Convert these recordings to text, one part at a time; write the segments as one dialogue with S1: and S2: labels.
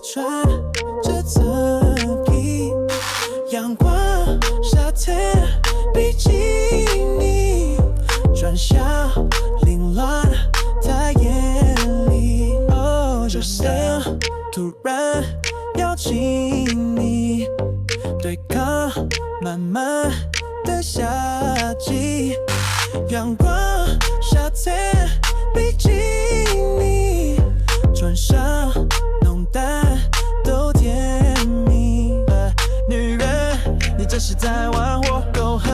S1: 穿着侧衣，阳光沙滩比基尼，转向凌乱他眼里。哦，就这样突然邀请你，对抗漫漫的夏季，阳光沙滩比基尼，穿上浓淡都甜蜜。女人，你这是在玩火够狠，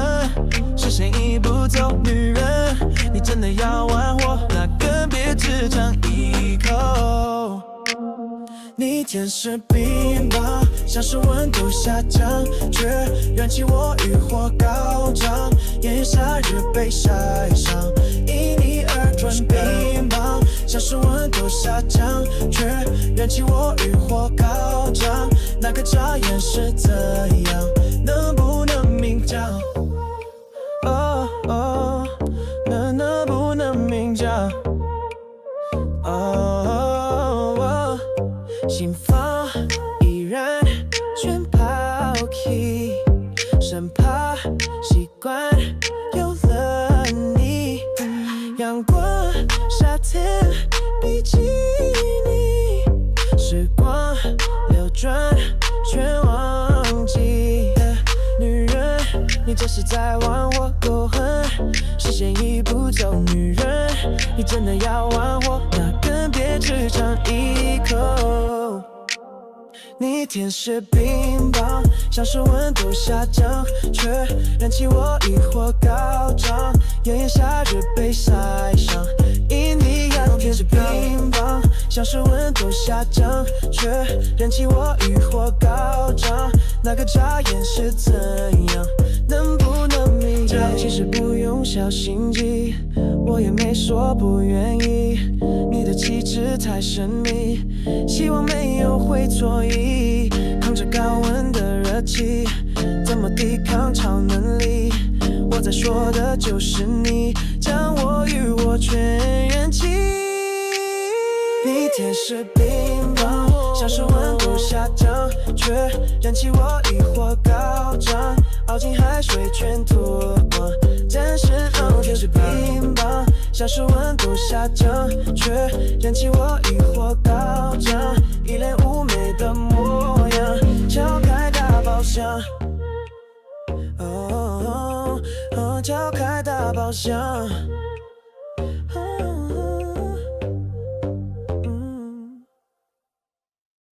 S1: 是先一步走。女人，你真的要玩火，那更别只尝一口。你甜是冰棒，像是温度下降，却燃起我欲火高涨，炎炎夏日被晒伤，因你而转冰棒，像是温度下降，却燃起我欲火高涨，那个眨眼是怎样？能不能明讲？哦哦，能不能明讲？哦，心房依然全抛弃，生怕习惯有了你。阳光沙滩比基尼，时光流转全忘记。女人，你这是在玩我够狠，是先一步走。女人，你真的要玩我，那更别只尝一口。你甜是冰棒，像是温度下降，却燃起我欲火高涨，炎炎夏日被晒伤，因你要甜是冰棒，像是温度下降，却燃起我欲火高涨，那个眨眼是怎样？能不能明讲？其实不用小心机，我也没说不愿意，你的气质太神秘，希望没有会错意，扛着高温的热气，怎么抵抗超能力？我在说的就是你，将我与我全燃起。你甜是冰棒，像是温度下降，却燃起我欲火高涨，熬进海水全脱光，暂时熬甜是冰棒，像是温度下降，却燃起我欲火高涨，一脸妩媚的模样，敲开大包厢，哦，敲开大包厢。